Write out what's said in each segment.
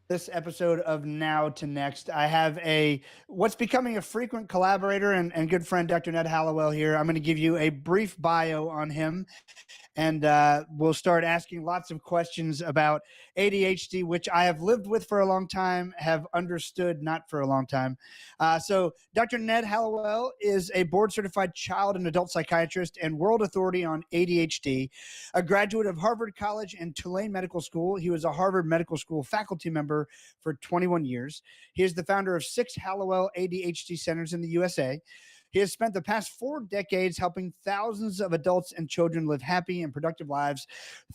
This episode of Now to Next. I have what's becoming a frequent collaborator and good friend, Dr. Ned Hallowell here. I'm going to give you a brief bio on him, and we'll start asking lots of questions about ADHD, which I have lived with for a long time, have understood not for a long time. So, Dr. Ned Hallowell is a board certified child and adult psychiatrist and world authority on ADHD, a graduate of Harvard College and Tulane Medical School. He was a Harvard Medical School faculty member for 21 years. He is the founder of 6 Hallowell ADHD centers in the USA. He has spent the past 4 decades helping thousands of adults and children live happy and productive lives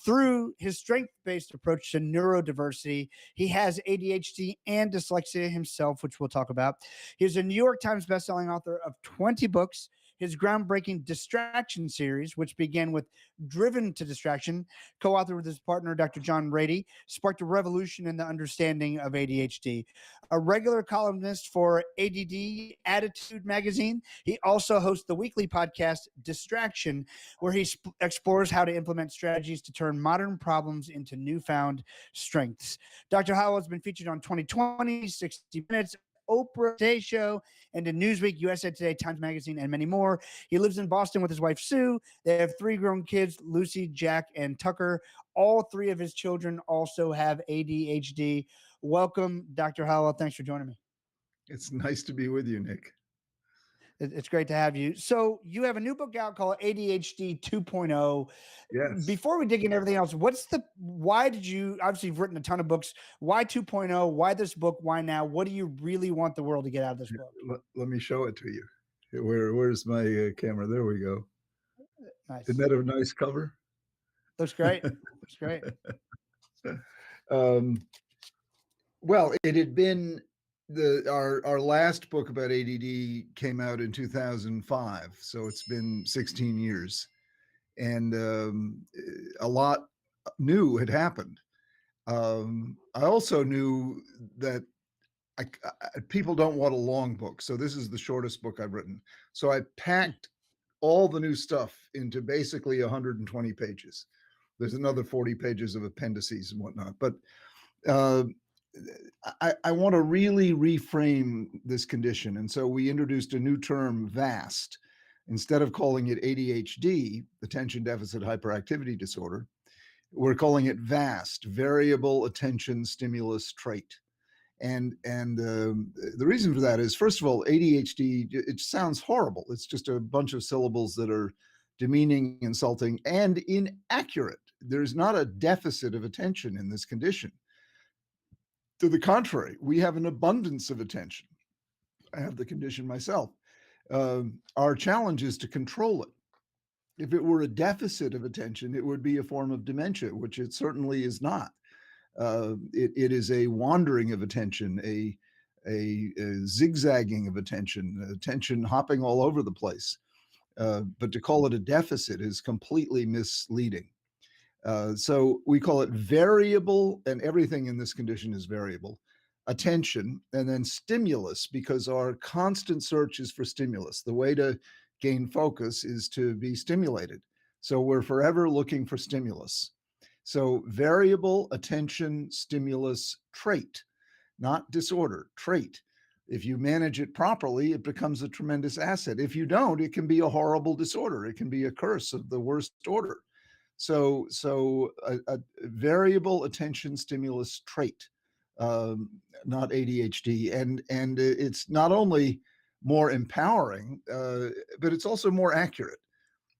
through his strength-based approach to neurodiversity. He has ADHD and dyslexia himself, which we'll talk about. He is a New York Times bestselling author of 20 books. His groundbreaking Distraction series, which began with Driven to Distraction, co-authored with his partner, Dr. John Rady, sparked a revolution in the understanding of ADHD. A regular columnist for ADD Attitude magazine, he also hosts the weekly podcast Distraction, where he explores how to implement strategies to turn modern problems into newfound strengths. Dr. Howell has been featured on 2020, 60 Minutes, Oprah Today Show, and in Newsweek, USA Today, Times Magazine, and many more. He lives in Boston with his wife, Sue. They have 3 grown kids, Lucy, Jack, and Tucker. All 3 of his children also have ADHD. Welcome, Dr. Howell. Thanks for joining me. It's nice to be with you, Nick. It's great to have you. So you have a new book out called ADHD 2.0. Yes. Before we dig into everything else, why did you, obviously you've written a ton of books. Why 2.0? Why this book? Why now? What do you really want the world to get out of this book? Let me show it to you. Where's my camera? There we go. Nice. Isn't that a nice cover? Looks great. Looks great. Well, it had been our last book about ADD came out in 2005, so it's been 16 years, and a lot new had happened. I also knew that people don't want a long book, so this is the shortest book I've written. So I packed all the new stuff into basically 120 pages. There's another 40 pages of appendices and whatnot, but I want to really reframe this condition. And so we introduced a new term, VAST. Instead of calling it ADHD, attention deficit hyperactivity disorder, we're calling it VAST, variable attention stimulus trait. And the reason for that is, first of all, ADHD, it sounds horrible. It's just a bunch of syllables that are demeaning, insulting, and inaccurate. There's not a deficit of attention in this condition. To the contrary, we have an abundance of attention. I have the condition myself. Our challenge is to control it. If it were a deficit of attention, it would be a form of dementia, which it certainly is not. It is a wandering of attention, a zigzagging of attention hopping all over the place. But to call it a deficit is completely misleading. So we call it variable, and everything in this condition is variable, attention, and then stimulus, because our constant search is for stimulus. The way to gain focus is to be stimulated. So we're forever looking for stimulus. So variable attention stimulus trait, not disorder, trait. If you manage it properly, it becomes a tremendous asset. If you don't, it can be a horrible disorder. It can be a curse of the worst order. So a variable attention stimulus trait, not ADHD. And it's not only more empowering, but it's also more accurate.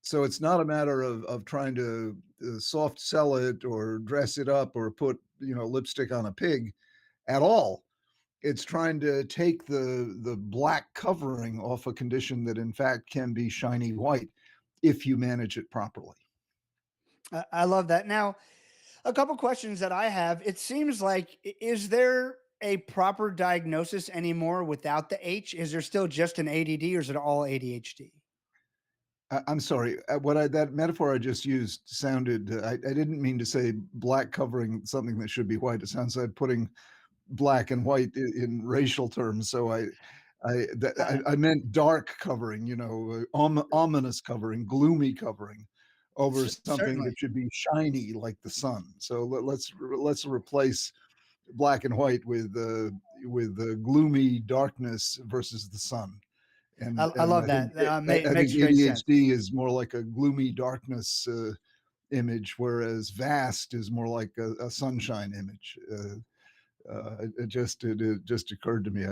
So it's not a matter of trying to soft sell it or dress it up or put, lipstick on a pig at all. It's trying to take the black covering off a condition that in fact can be shiny white if you manage it properly. I love that. Now, a couple questions that I have. It seems like, is there a proper diagnosis anymore without the H? Is there still just an ADD, or is it all ADHD? I'm sorry. That metaphor I just used sounded. I didn't mean to say black covering something that should be white. It sounds like putting black and white in racial terms. So I meant dark covering. Ominous covering, gloomy covering over something Certainly. that should be shiny like the sun. So let's replace black and white with the gloomy darkness versus the sun. I And love that. I think Makes great sense. ADHD is more like a gloomy darkness image, whereas vast is more like a sunshine image. It just occurred to me.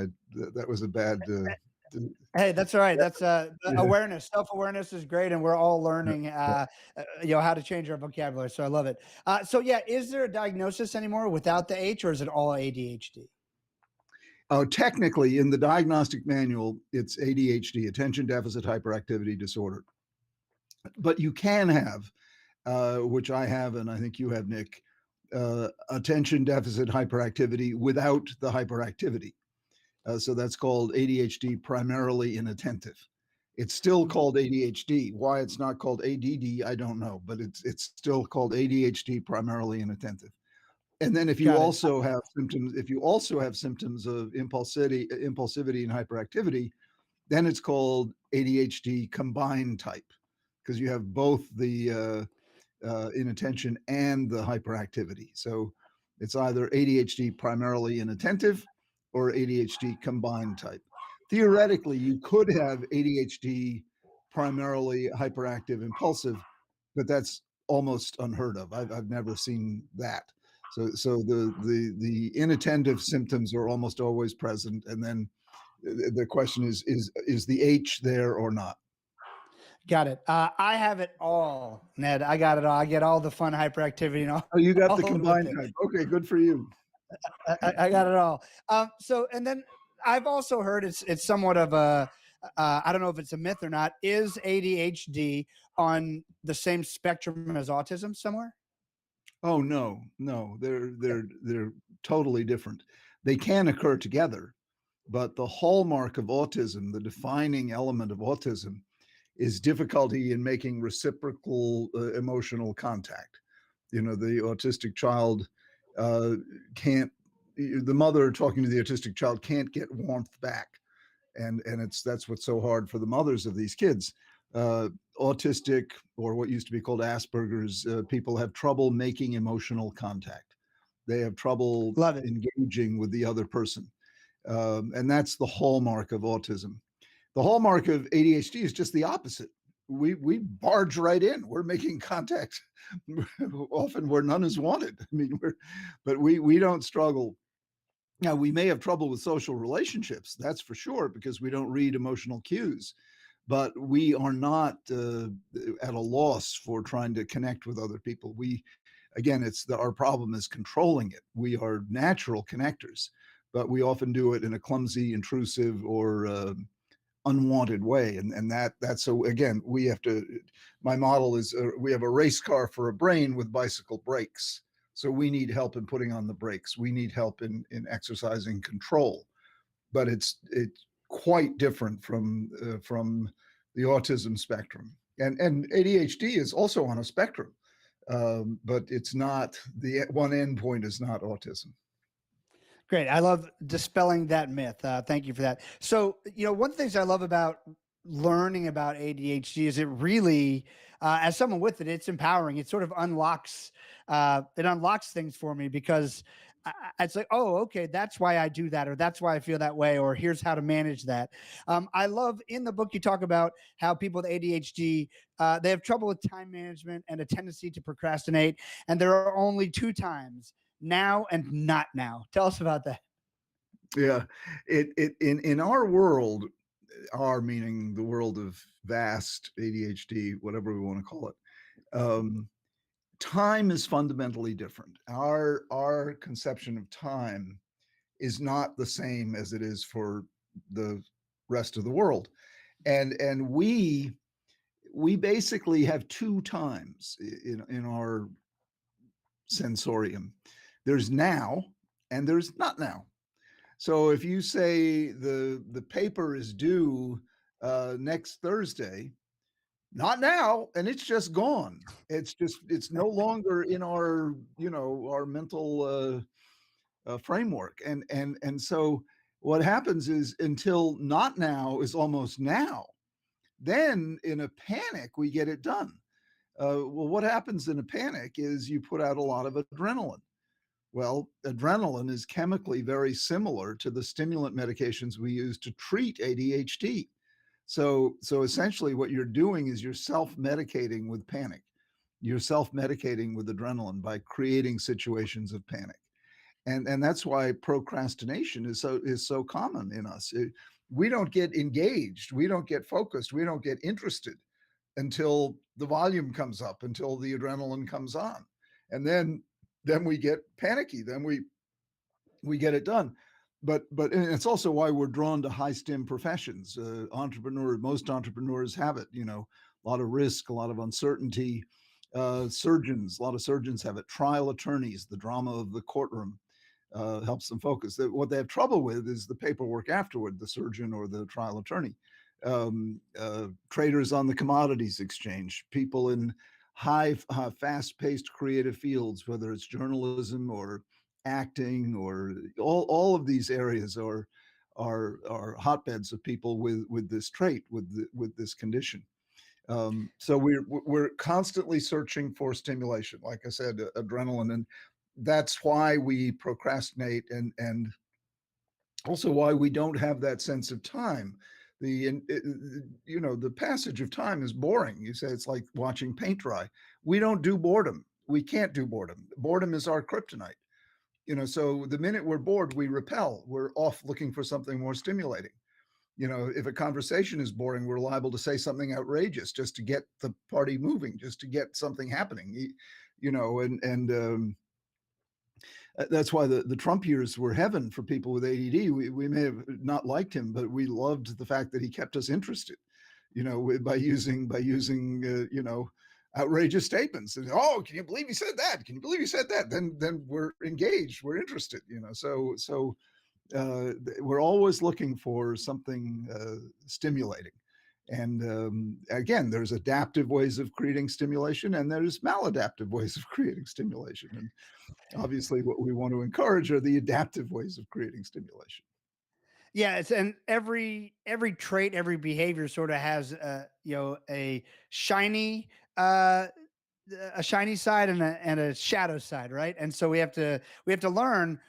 That was a bad. Hey, that's all right. That's Yeah, awareness. Self-awareness is great, and we're all yeah. learning, how to change our vocabulary. So I love it. So yeah, is there a diagnosis anymore without the H, or is it all ADHD? Oh, technically, in the diagnostic manual, it's ADHD, attention deficit hyperactivity disorder. But you can have, which I have, and I think you have, Nick, attention deficit hyperactivity without the hyperactivity. So that's called ADHD primarily inattentive. It's still called ADHD. Why it's not called ADD, I don't know, but it's still called ADHD primarily inattentive. And then if you Got it. also have symptoms, if you also have symptoms of impulsivity and hyperactivity, then it's called ADHD combined type because you have both the inattention and the hyperactivity. So it's either ADHD primarily inattentive or ADHD combined type. Theoretically, you could have ADHD primarily hyperactive impulsive, but that's almost unheard of. I've never seen that. So the inattentive symptoms are almost always present, and then the question is the H there or not? Got it. I have it all, Ned. I got it all. I get all the fun hyperactivity and all, Oh, you got the all with combined it. type. Okay, good for you. I got it all. So, and then I've also heard it's somewhat of a, I don't know if it's a myth or not. Is ADHD on the same spectrum as autism somewhere? Oh no, no, they're totally different. They can occur together, but the hallmark of autism, the defining element of autism, is difficulty in making reciprocal emotional contact. You know, the autistic child uh, can't. The mother talking to the autistic child can't get warmth back, and that's what's so hard for the mothers of these kids. Uh, Autistic, or what used to be called Asperger's, people have trouble making emotional contact. They have trouble Love it. engaging with the other person, and that's the hallmark of autism. The hallmark of ADHD is just the opposite. We barge right in. We're making contact often where none is wanted. I mean, we don't struggle. Now, we may have trouble with social relationships, that's for sure, because we don't read emotional cues. But we are not at a loss for trying to connect with other people. Again, our problem is controlling it. We are natural connectors, but we often do it in a clumsy, intrusive, or unwanted way. And that's so again, we have to. My model is we have a race car for a brain with bicycle brakes. So we need help in putting on the brakes. We need help in exercising control. But it's quite different from the autism spectrum. And ADHD is also on a spectrum, but it's not the one endpoint is not autism. Great. I love dispelling that myth. Thank you for that. So, one of the things I love about learning about ADHD is it really, as someone with it, it's empowering. It sort of unlocks things for me because it's like, oh, okay, that's why I do that, or that's why I feel that way, or here's how to manage that. I love in the book you talk about how people with ADHD they have trouble with time management and a tendency to procrastinate, and there are only two times: now and not now. Tell us about that. Yeah, it in our world, our meaning the world of vast ADHD, whatever we want to call it. Um, Time is fundamentally different. Our conception of time is not the same as it is for the rest of the world, and we basically have two times in our sensorium. There's now and there's not now. So if you say the paper is due next Thursday, not now, and it's just gone. It's no longer in our our mental framework, and so what happens is until not now is almost now. Then in a panic we get it done. Well, what happens in a panic is you put out a lot of adrenaline. Well, adrenaline is chemically very similar to the stimulant medications we use to treat ADHD. So essentially, what you're doing is you're self-medicating with panic. You're self-medicating with adrenaline by creating situations of panic. And that's why procrastination is so common in us. We don't get engaged, we don't get focused, we don't get interested until the volume comes up, until the adrenaline comes on. And then we get panicky, then we get it done. But and it's also why we're drawn to high stim professions. Most entrepreneurs have it, a lot of risk, a lot of uncertainty. A lot of surgeons have it. Trial attorneys, the drama of the courtroom helps them focus. What they have trouble with is the paperwork afterward, the surgeon or the trial attorney. Traders on the commodities exchange, people in fast-paced creative fields, whether it's journalism or acting or all of these areas are hotbeds of people with this trait, with this condition. So we're constantly searching for stimulation, like I said, adrenaline, and that's why we procrastinate, and also why we don't have that sense of time. The passage of time is boring. You say it's like watching paint dry. We don't do boredom. We can't do boredom. Boredom is our kryptonite. So the minute we're bored, we repel. We're off looking for something more stimulating. If a conversation is boring, we're liable to say something outrageous just to get the party moving, just to get something happening. And that's why the Trump years were heaven for people with ADD. We may have not liked him, but we loved the fact that he kept us interested, by using outrageous statements. And, oh, can you believe he said that? Can you believe he said that? Then we're engaged, we're interested. So we're always looking for something stimulating. And again, there's adaptive ways of creating stimulation, and there's maladaptive ways of creating stimulation. And obviously, what we want to encourage are the adaptive ways of creating stimulation. Yeah, and every trait, every behavior sort of has a shiny uh a shiny side and a shadow side, right? And so we have to learn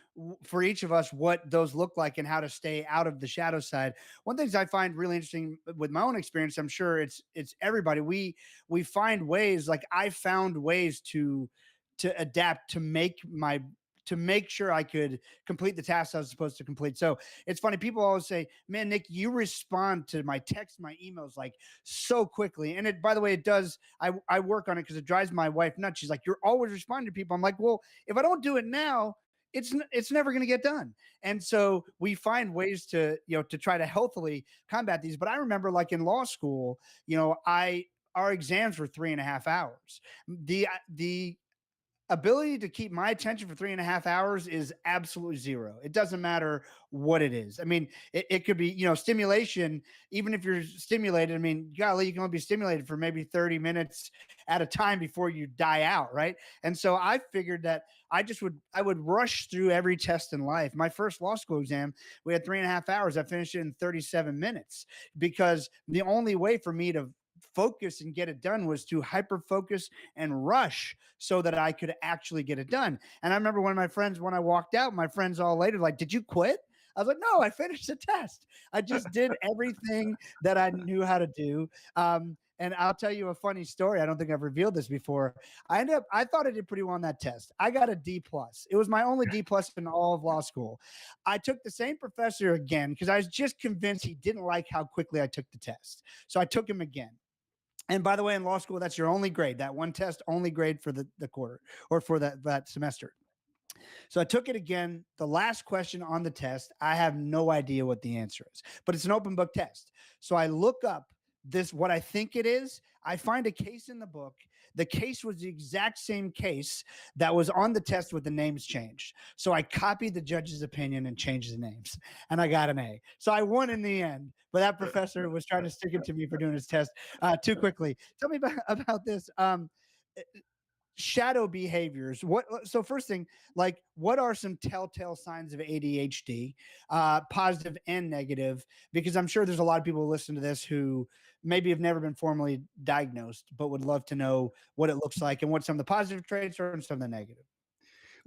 for each of us what those look like and how to stay out of the shadow side. One things I find really interesting with my own experience, I'm sure it's everybody. We find ways, like I found ways to adapt to make sure I could complete the tasks I was supposed to complete. So it's funny. People always say, man, Nick, you respond to my texts, my emails like so quickly. And by the way, it does. I work on it because it drives my wife nuts. She's like, you're always responding to people. I'm like, well, if I don't do it now, it's never going to get done. And so we find ways to try to healthily combat these. But I remember like in law school, our exams were 3.5 hours. The ability to keep my attention for 3.5 hours is absolutely zero. It doesn't matter what it is. I mean, it could be, stimulation. Even if you're stimulated, I mean, golly, you can only be stimulated for maybe 30 minutes at a time before you die out. Right. And so I figured that I would rush through every test in life. My first law school exam, we had 3.5 hours. I finished it in 37 minutes because the only way for me to focus and get it done was to hyper focus and rush so that I could actually get it done. And I remember when I walked out, my friends all later like, did you quit? I was like, no, I finished the test. I just did everything that I knew how to do. And I'll tell you a funny story. I don't think I've revealed this before. I thought I did pretty well on that test. I got a D plus. It was my only D plus in all of law school. I took the same professor again because I was just convinced he didn't like how quickly I took the test. So I took him again. And by the way, in law school, that's your only grade. That one test, only grade for the quarter or for that semester. So I took it again. The last question on the test, I have no idea what the answer is, but it's an open book test. So I look up what I think it is. I find a case in the book. The case was the exact same case that was on the test with the names changed. So I copied the judge's opinion and changed the names, and I got an A. So I won in the end. But that professor was trying to stick it to me for doing his test too quickly. Tell me about this. Shadow behaviors. So first thing, like, what are some telltale signs of ADHD, positive and negative? Because I'm sure there's a lot of people who listen to this who maybe have never been formally diagnosed, but would love to know what it looks like and what some of the positive traits are and some of the negative.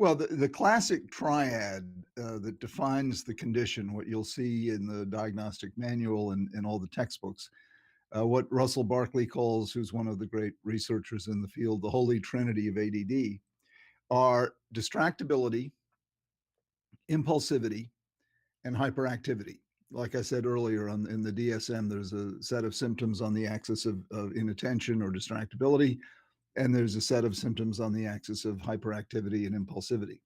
Well, the classic triad that defines the condition, what you'll see in the diagnostic manual and all the textbooks, what Russell Barkley calls, who's one of the great researchers in the field, the holy trinity of ADD, are distractibility, impulsivity, and hyperactivity. Like I said earlier, in the DSM, there's a set of symptoms on the axis of inattention or distractibility, and there's a set of symptoms on the axis of hyperactivity and impulsivity.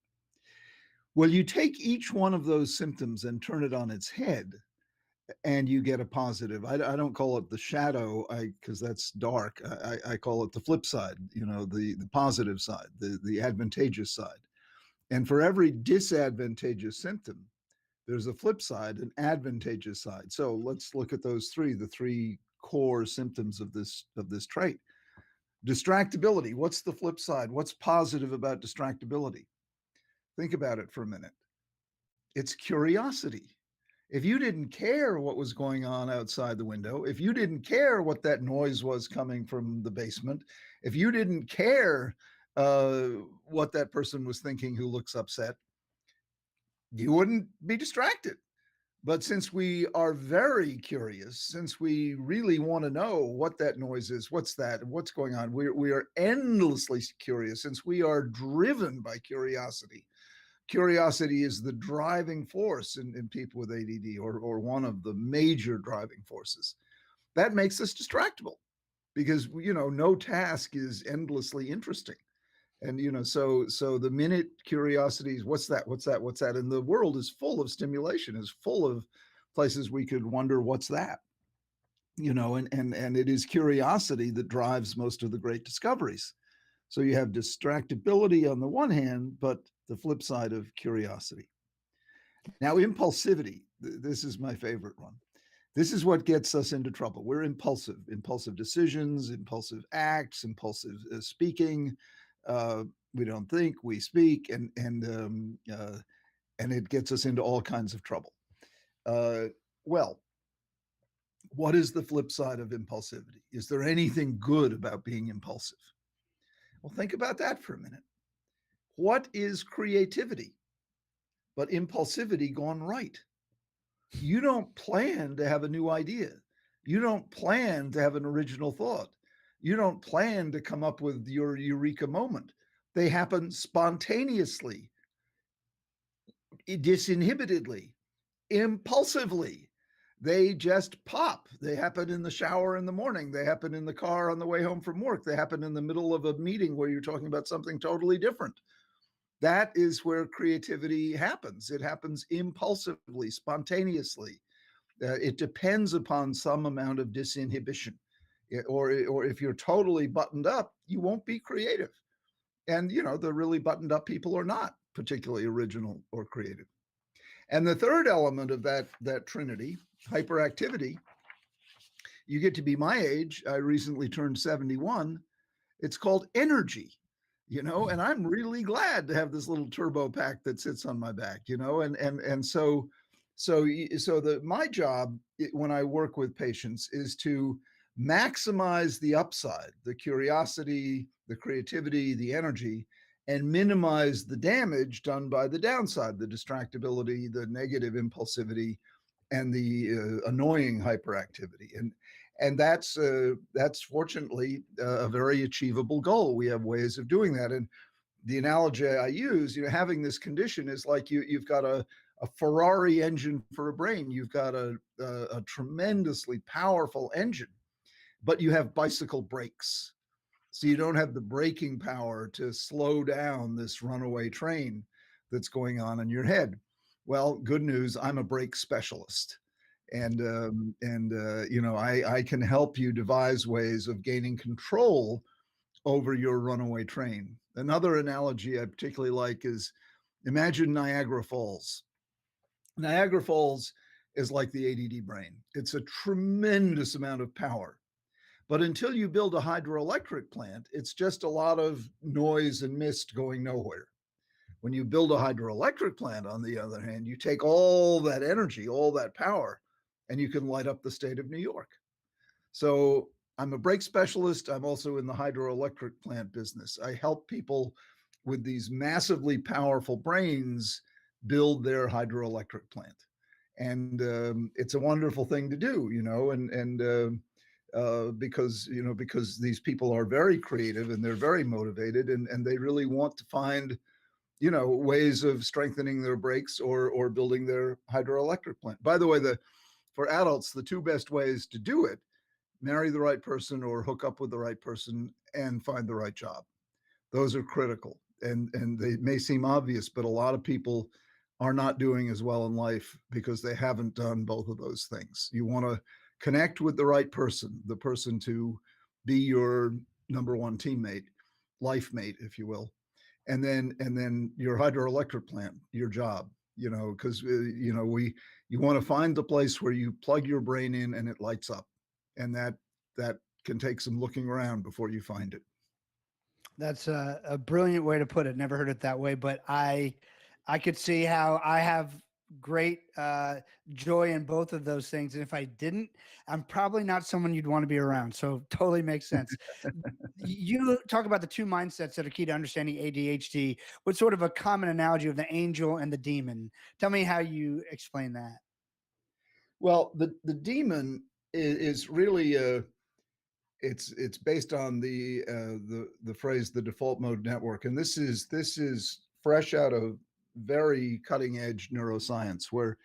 Well, you take each one of those symptoms and turn it on its head, and you get a positive. I don't call it the shadow, because that's dark. I call it the flip side, the positive side, the advantageous side. And for every disadvantageous symptom, there's a flip side, an advantageous side. So let's look at those the three core symptoms of this trait. Distractibility. What's the flip side? What's positive about distractibility? Think about it for a minute. It's curiosity. If you didn't care what was going on outside the window, if you didn't care what that noise was coming from the basement, if you didn't care what that person was thinking who looks upset, you wouldn't be distracted. But since we are very curious, since we really want to know what that noise is, what's that, what's going on, we are endlessly curious, since we are driven by curiosity. Curiosity is the driving force in people with ADD, or one of the major driving forces. That makes us distractible because, no task is endlessly interesting. And, so the minute curiosity is, what's that? And the world is full of stimulation, is full of places we could wonder, what's that? And it is curiosity that drives most of the great discoveries. So you have distractibility on the one hand, but the flip side of curiosity. Now, impulsivity, this is my favorite one. This is what gets us into trouble. We're impulsive decisions, impulsive acts, impulsive speaking. We don't think, we speak, and it gets us into all kinds of trouble. Well, what is the flip side of impulsivity? Is there anything good about being impulsive? Well, think about that for a minute. What is creativity but impulsivity gone right? You don't plan to have a new idea. You don't plan to have an original thought. You don't plan to come up with your eureka moment. They happen spontaneously, disinhibitedly, impulsively. They just pop. They happen in the shower in the morning. They happen in the car on the way home from work. They happen in the middle of a meeting where you're talking about something totally different. That is where creativity happens. It happens impulsively, spontaneously. It depends upon some amount of disinhibition. Or if you're totally buttoned up, you won't be creative. And, the really buttoned up people are not particularly original or creative. And the third element of that trinity, hyperactivity, you get to be my age. I recently turned 71. It's called energy, and I'm really glad to have this little turbo pack that sits on my back, and so my job when I work with patients is to maximize the upside, the curiosity, the creativity, the energy, and minimize the damage done by the downside, the distractibility, the negative impulsivity, and the annoying hyperactivity. And that's fortunately a very achievable goal. We have ways of doing that. And the analogy I use, having this condition is like you've got a Ferrari engine for a brain. You've got a tremendously powerful engine, but you have bicycle brakes. So you don't have the braking power to slow down this runaway train that's going on in your head. Well, good news, I'm a brake specialist. And I can help you devise ways of gaining control over your runaway train. Another analogy I particularly like is, imagine Niagara Falls. Niagara Falls is like the ADD brain. It's a tremendous amount of power. But until you build a hydroelectric plant, it's just a lot of noise and mist going nowhere. When you build a hydroelectric plant, on the other hand, you take all that energy, all that power, and you can light up the state of New York. So I'm a brake specialist. I'm also in the hydroelectric plant business. I help people with these massively powerful brains build their hydroelectric plant. And it's a wonderful thing to do, because these people are very creative and they're very motivated, and they really want to find ways of strengthening their brakes or building their hydroelectric plant. By the way, for adults, the two best ways to do it: marry the right person or hook up with the right person and find the right job. Those are critical, and they may seem obvious, but a lot of people are not doing as well in life because they haven't done both of those things. You want to connect with the right person, the person to be your number one teammate, life mate, if you will, and then your hydroelectric plant, your job. Because you want to find the place where you plug your brain in and it lights up, and that can take some looking around before you find it. That's a brilliant way to put it. Never heard it that way, but I could see how I have great joy in both of those things. And if I didn't, I'm probably not someone you'd want to be around. So totally makes sense. You talk about the two mindsets that are key to understanding ADHD. What's sort of a common analogy of the angel and the demon? Tell me how you explain that. Well, the demon is really it's based on the phrase the default mode network, and this is fresh out of very cutting edge neuroscience, where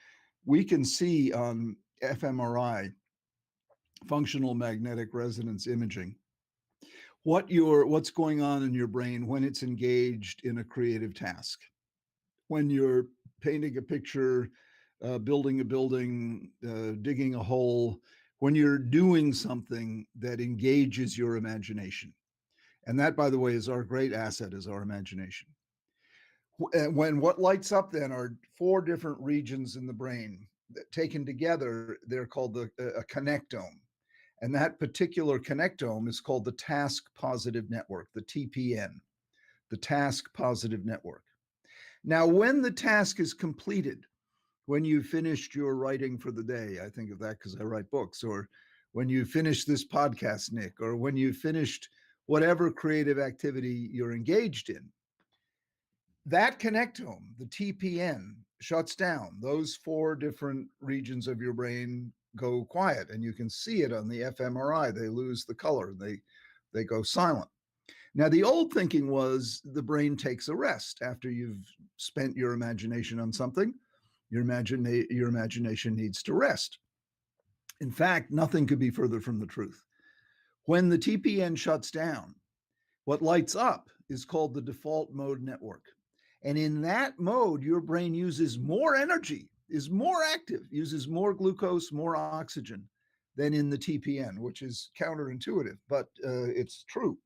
we can see on fMRI, functional magnetic resonance imaging, what's going on in your brain when it's engaged in a creative task, when you're painting a picture, building a building, digging a hole, when you're doing something that engages your imagination. And that, by the way, is our great asset, is our imagination. When what lights up then are four different regions in the brain that, taken together, they're called a connectome. And that particular connectome is called the task positive network, the TPN, the task positive network. Now, when the task is completed, when you finished your writing for the day, I think of that because I write books, or when you finish this podcast, Nick, or when you finished whatever creative activity you're engaged in, that connectome, the TPN, shuts down. Those four different regions of your brain go quiet, and you can see it on the fMRI. They lose the color, they go silent. Now, the old thinking was the brain takes a rest after you've spent your imagination on something. Your imagination needs to rest. In fact, nothing could be further from the truth. When the TPN shuts down, what lights up is called the default mode network. And in that mode, your brain uses more energy, is more active, uses more glucose, more oxygen than in the TPN, which is counterintuitive, but it's true.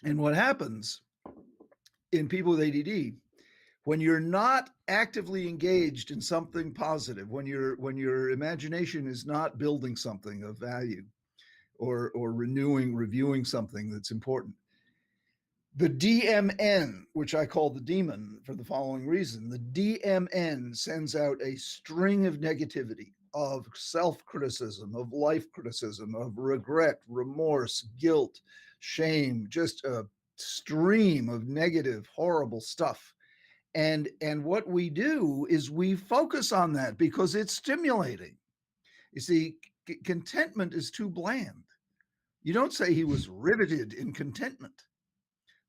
And what happens in people with ADD, when you're not actively engaged in something positive, when your imagination is not building something of value or reviewing something that's important, the DMN, which I call the demon for the following reason, the DMN sends out a string of negativity, of self-criticism, of life criticism, of regret, remorse, guilt, shame, just a stream of negative, horrible stuff. And what we do is we focus on that because it's stimulating. You see, contentment is too bland. You don't say he was riveted in contentment,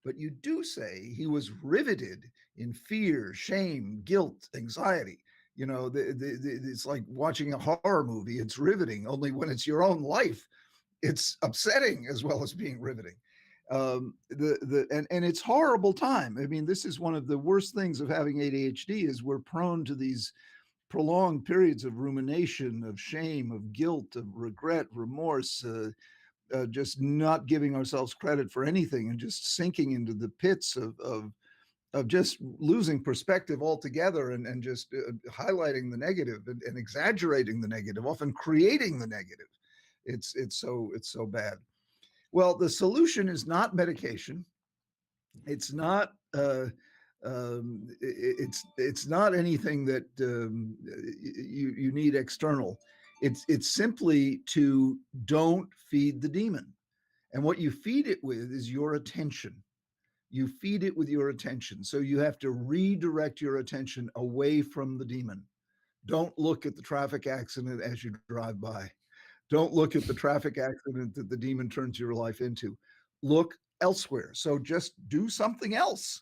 but you do say he was riveted in fear, shame, guilt, anxiety. It's like watching a horror movie. It's riveting, only when it's your own life, it's upsetting as well as being riveting. And it's horrible time. I mean, this is one of the worst things of having ADHD, is we're prone to these prolonged periods of rumination, of shame, of guilt, of regret, remorse, just not giving ourselves credit for anything and just sinking into the pits of just losing perspective altogether, and just highlighting the negative and exaggerating the negative, often creating the negative. It's so bad. Well, the solution is not medication. It's not it's not anything that you need external. It's simply to don't feed the demon. And what you feed it with is your attention. You feed it with your attention. So you have to redirect your attention away from the demon. Don't look at the traffic accident as you drive by. Don't look at the traffic accident that the demon turns your life into. Look elsewhere. So just do something else.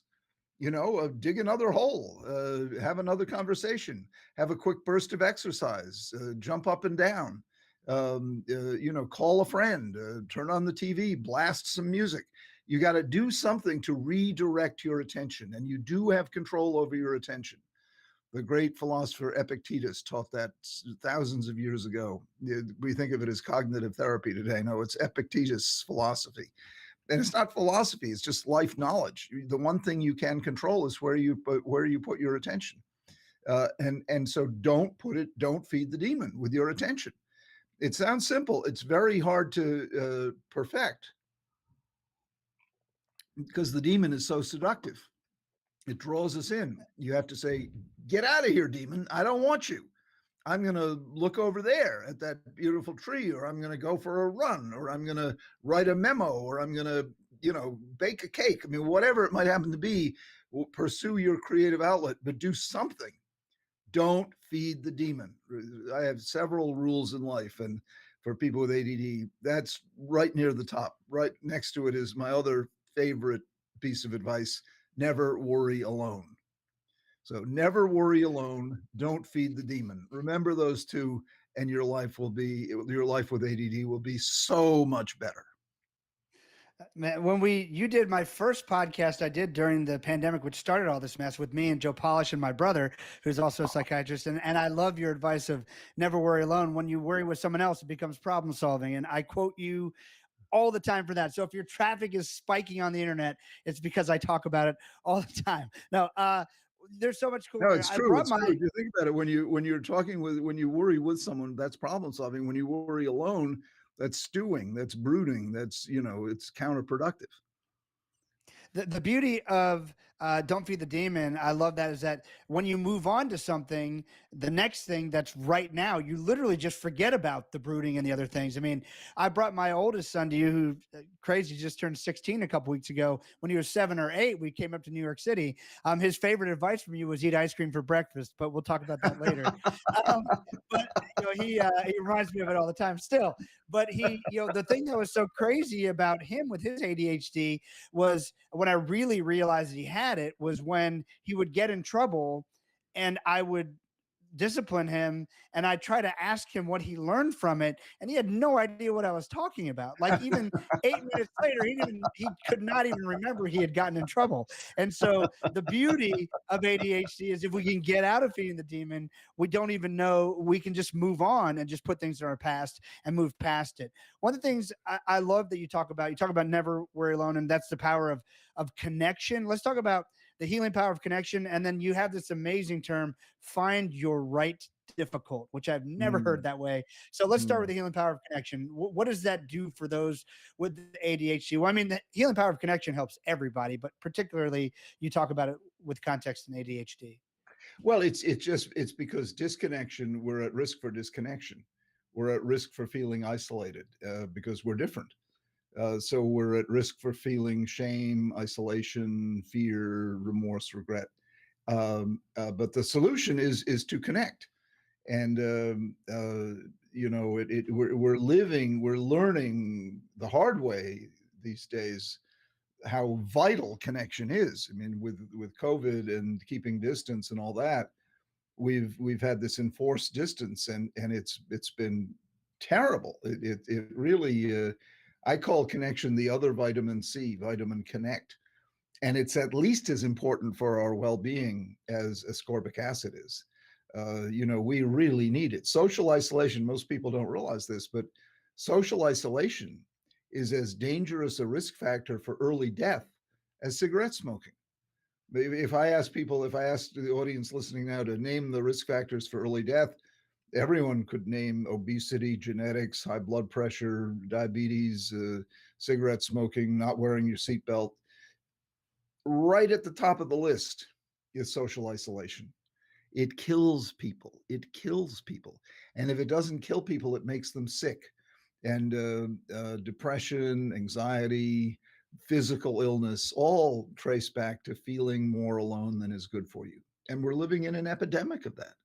Dig another hole, have another conversation, have a quick burst of exercise, jump up and down, call a friend, turn on the TV, blast some music. You got to do something to redirect your attention, and you do have control over your attention. The great philosopher Epictetus taught that thousands of years ago. We think of it as cognitive therapy today. No, it's Epictetus philosophy. And it's not philosophy, it's just life knowledge. The one thing you can control is where you put your attention. And so don't feed the demon with your attention. It sounds simple. It's very hard to perfect because the demon is so seductive. It draws us in. You have to say, get out of here, demon. I don't want you. I'm going to look over there at that beautiful tree, or I'm going to go for a run, or I'm going to write a memo, or I'm going to, bake a cake. I mean, whatever it might happen to be, pursue your creative outlet, but do something. Don't feed the demon. I have several rules in life, and for people with ADD, that's right near the top. Right next to it is my other favorite piece of advice: never worry alone. So never worry alone. Don't feed the demon. Remember those two, and your life with ADD will be so much better. Man, you did my first podcast I did during the pandemic, which started all this mess with me and Joe Polish and my brother, who's also a psychiatrist. And I love your advice of never worry alone. When you worry with someone else, it becomes problem solving. And I quote you all the time for that. So if your traffic is spiking on the internet, it's because I talk about it all the time. No, there's so much cool. No, it's true. It's true. If you think about it, when you worry with someone, that's problem solving. When you worry alone, that's stewing, that's brooding, that's it's counterproductive. The beauty of don't feed the demon, I love that, is that when you move on to something, the next thing that's right now, you literally just forget about the brooding and the other things. I mean, I brought my oldest son to you, who crazy just turned 16 a couple weeks ago. When he was 7 or 8, we came up to New York City. His favorite advice from you was eat ice cream for breakfast, but we'll talk about that later. But he reminds me of it all the time still. But the thing that was so crazy about him with his ADHD was, when I really realized he had it, was when he would get in trouble and I would discipline him and I try to ask him what he learned from it, and he had no idea what I was talking about. Like, even 8 minutes later, he could not even remember he had gotten in trouble. And so the beauty of ADHD is, if we can get out of feeding the demon, we don't even know, we can just move on and just put things in our past and move past it. One of the things I love that you talk about never worry alone, and that's the power of connection. Let's talk about the healing power of connection. And then you have this amazing term, find your right difficult, which I've never heard that way. So let's start with the healing power of connection. What does that do for those with ADHD? Well, I mean, the healing power of connection helps everybody, but particularly you talk about it with context in ADHD. Well, it's because disconnection, we're at risk for disconnection. We're at risk for feeling isolated because we're different. So we're at risk for feeling shame, isolation, fear, remorse, regret. But the solution is to connect. And we're learning the hard way these days how vital connection is. I mean, with COVID and keeping distance and all that, we've had this enforced distance, and it's been terrible. It really. I call connection the other vitamin C, vitamin connect. And it's at least as important for our well-being as ascorbic acid is. We really need it. Social isolation, most people don't realize this, but social isolation is as dangerous a risk factor for early death as cigarette smoking. If I ask the audience listening now to name the risk factors for early death, everyone could name obesity, genetics, high blood pressure, diabetes, cigarette smoking, not wearing your seatbelt. Right at the top of the list is social isolation. It kills people. It kills people. And if it doesn't kill people, it makes them sick. And depression, anxiety, physical illness, all trace back to feeling more alone than is good for you. And we're living in an epidemic of that.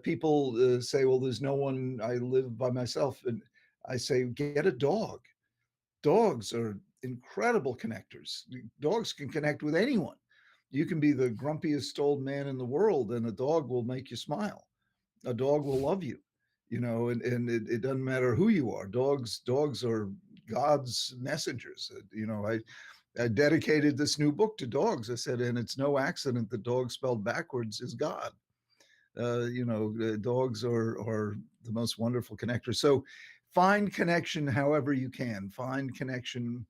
People say, well, there's no one, I live by myself. And I say, get a dog. Dogs are incredible connectors. Dogs can connect with anyone. You can be the grumpiest old man in the world, and a dog will make you smile. A dog will love you, and it doesn't matter who you are. Dogs are God's messengers. I dedicated this new book to dogs. I said, and it's no accident that dog spelled backwards is God. Dogs are the most wonderful connectors. So find connection however you can. Find connection.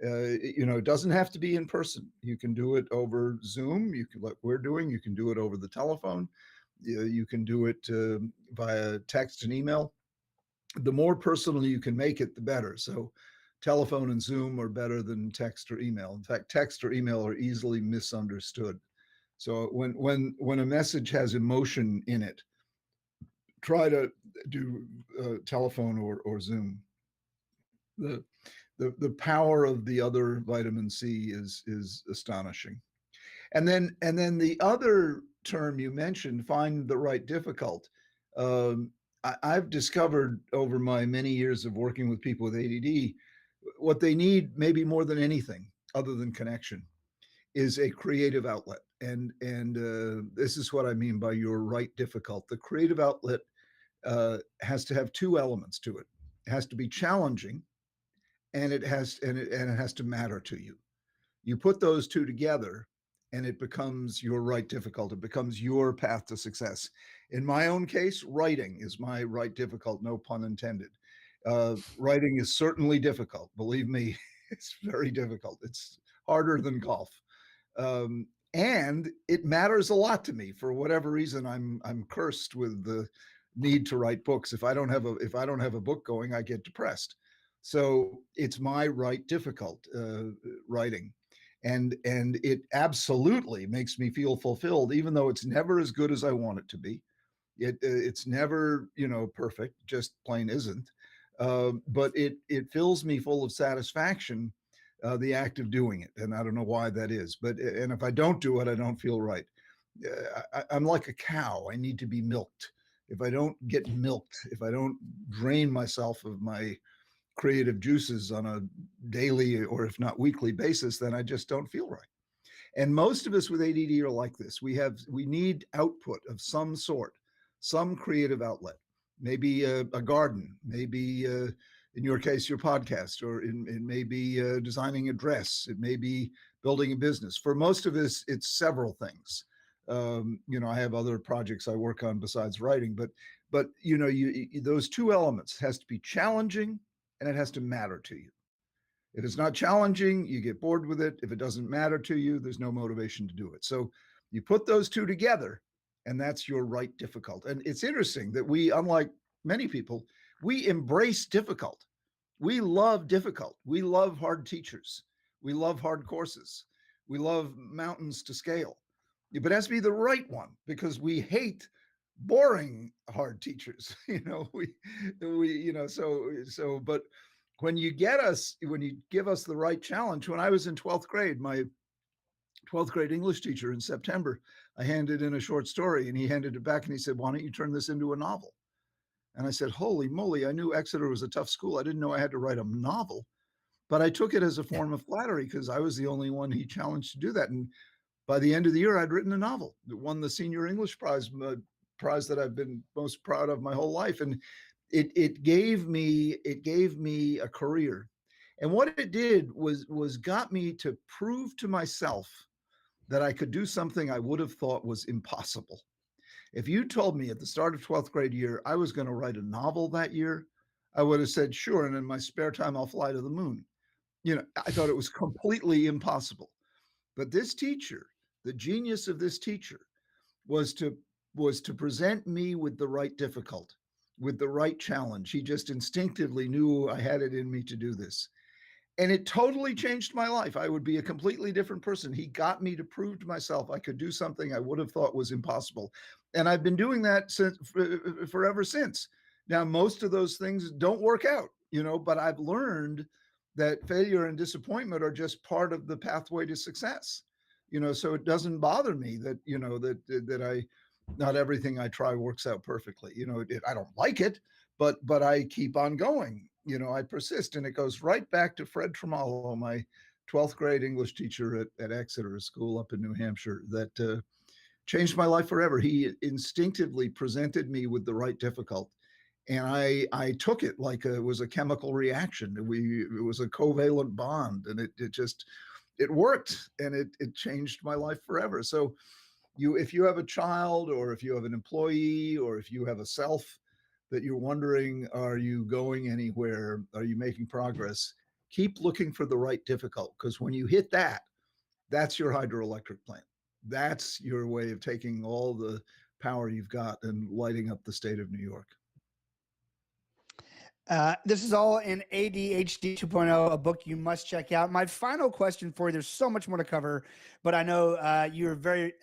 It doesn't have to be in person. You can do it over Zoom. You can, like we're doing. You can do it over the telephone. You can do it via text and email. The more personal you can make it, the better. So telephone and Zoom are better than text or email. In fact, text or email are easily misunderstood. So when a message has emotion in it, try to do telephone or Zoom. The power of the other vitamin C is astonishing. And then the other term you mentioned, find the right difficult. I've discovered over my many years of working with people with ADD, what they need maybe more than anything other than connection is a creative outlet. And this is what I mean by your right difficult. The creative outlet has to have two elements to it. It has to be challenging, and it has to matter to you. You put those two together, and it becomes your right difficult. It becomes your path to success. In my own case, writing is my right difficult, no pun intended. Writing is certainly difficult. Believe me, it's very difficult. It's harder than golf. And it matters a lot to me. For whatever reason, I'm cursed with the need to write books. If I don't have a book going, I get depressed. So it's my right difficult, writing. And it absolutely makes me feel fulfilled, even though it's never as good as I want it to be. It's never, perfect, just plain isn't. But it fills me full of satisfaction, the act of doing it. And I don't know why that is, and if I don't do it, I don't feel right. I'm like a cow. I need to be milked. If I don't get milked, if I don't drain myself of my creative juices on a daily or if not weekly basis, then I just don't feel right. And most of us with ADD are like this. We need output of some sort, some creative outlet, maybe a garden, maybe in your case, your podcast, or it may be designing a dress. It may be building a business. For most of us, it's several things. I have other projects I work on besides writing, but those two elements has to be challenging, and it has to matter to you. If it's not challenging, you get bored with it. If it doesn't matter to you, there's no motivation to do it. So you put those two together, and that's your right difficult. And it's interesting that we, unlike many people, we embrace difficult. We love difficult. We love hard teachers. We love hard courses. We love mountains to scale. But it has to be the right one, because we hate boring hard teachers. But when you give us the right challenge. When I was in 12th grade, my 12th grade English teacher in September, I handed in a short story, and he handed it back and he said, "Why don't you turn this into a novel?" And I said, "Holy moly, I knew Exeter was a tough school. I didn't know I had to write a novel." But I took it as a form of flattery, because I was the only one he challenged to do that. And by the end of the year, I'd written a novel that won the senior English prize that I've been most proud of my whole life. And it gave me a career. And what it did was got me to prove to myself that I could do something I would have thought was impossible. If you told me at the start of 12th grade year I was going to write a novel that year, I would have said, sure, and in my spare time I'll fly to the moon. I thought it was completely impossible. But this teacher, the genius of this teacher, was to present me with the right difficult, with the right challenge. He just instinctively knew I had it in me to do this. And it totally changed my life. I would be a completely different person. He got me to prove to myself I could do something I would have thought was impossible. And I've been doing that forever since. Now, most of those things don't work out, but I've learned that failure and disappointment are just part of the pathway to success. So it doesn't bother me that, that not everything I try works out perfectly. I don't like it, but I keep on going. I persist, and it goes right back to Fred Tremolo, my 12th grade English teacher at Exeter, a school up in New Hampshire, that changed my life forever. He instinctively presented me with the right difficult, and I took it like it was a chemical reaction. It was a covalent bond, and it worked, and it changed my life forever. So if you have a child, or if you have an employee, or if you have a self that you're wondering, are you going anywhere? Are you making progress? Keep looking for the right difficult, because when you hit that, that's your hydroelectric plant. That's your way of taking all the power you've got and lighting up the state of New York. This is all in ADHD 2.0, a book you must check out. My final question for you, there's so much more to cover, but I know you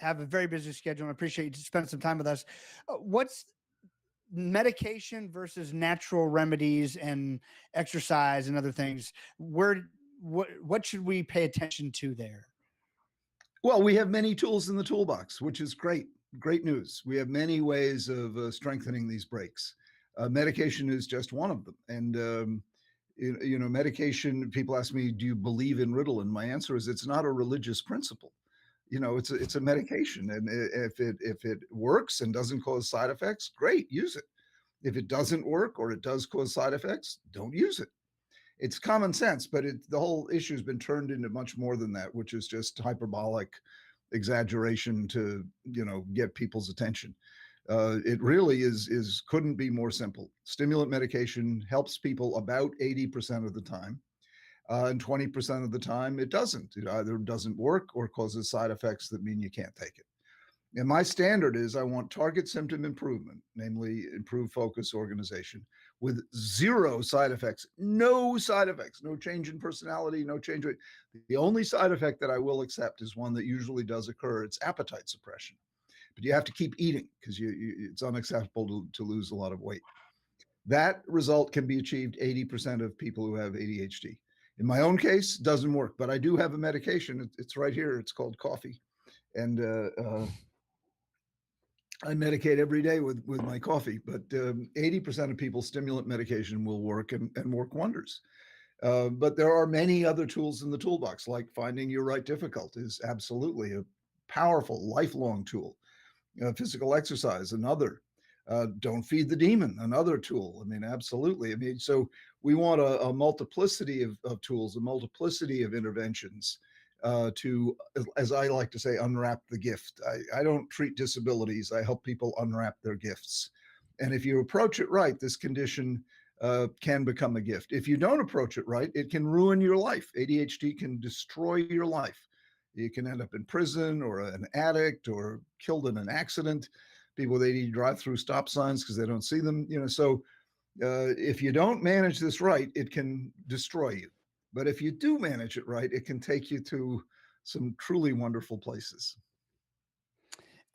have a very busy schedule, and I appreciate you spending some time with us. What's medication versus natural remedies and exercise and other things? What should we pay attention to there? Well, we have many tools in the toolbox, which is great. Great news. We have many ways of strengthening these brakes. Medication is just one of them. And, medication, people ask me, do you believe in Ritalin? My answer is it's not a religious principle. It's a medication. And if it works and doesn't cause side effects, great, use it. If it doesn't work, or it does cause side effects, don't use it. It's common sense, but the whole issue has been turned into much more than that, which is just hyperbolic exaggeration to, get people's attention. It really couldn't be more simple. Stimulant medication helps people about 80% of the time. And 20% of the time it doesn't. It either doesn't work or causes side effects that mean you can't take it. And my standard is I want target symptom improvement, namely improved focus, organization, with zero side effects, no side effects, no change in personality, no change. The only side effect that I will accept is one that usually does occur. It's appetite suppression. But you have to keep eating, because it's unacceptable to lose a lot of weight. That result can be achieved 80% of people who have ADHD. In my own case, doesn't work, but I do have a medication. It's right here. It's called coffee. And I medicate every day with my coffee, but 80% of people, stimulant medication will work and work wonders. But there are many other tools in the toolbox, like finding your right difficult is absolutely a powerful, lifelong tool. Physical exercise, another. Don't feed the demon, another tool. I mean, absolutely. I mean, so we want a multiplicity of tools, a multiplicity of interventions to, as I like to say, unwrap the gift. I don't treat disabilities. I help people unwrap their gifts. And if you approach it right, this condition can become a gift. If you don't approach it right, it can ruin your life. ADHD can destroy your life. You can end up in prison, or an addict, or killed in an accident. People with ADD drive through stop signs because they don't see them. So if you don't manage this right, it can destroy you. But if you do manage it right, it can take you to some truly wonderful places.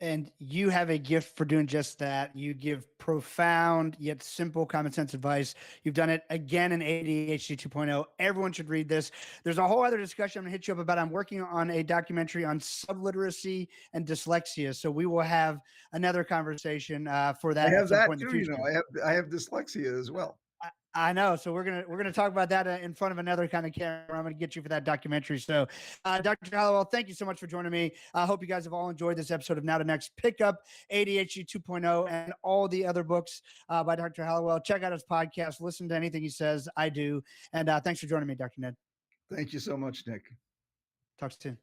And you have a gift for doing just that. You give profound yet simple common sense advice. You've done it again in ADHD 2.0. Everyone should read this. There's a whole other discussion I'm going to hit you up about. I'm working on a documentary on subliteracy and dyslexia. So we will have another conversation for that. I have at some that point in too. the future. I have dyslexia as well. I know. So we're gonna talk about that in front of another kind of camera. I'm gonna get you for that documentary. So, Dr. Hallowell, thank you so much for joining me. I hope you guys have all enjoyed this episode of Now to Next. Pick up ADHD 2.0 and all the other books by Dr. Hallowell. Check out his podcast. Listen to anything he says. I do. And thanks for joining me, Dr. Ned. Thank you so much, Nick. Talk soon.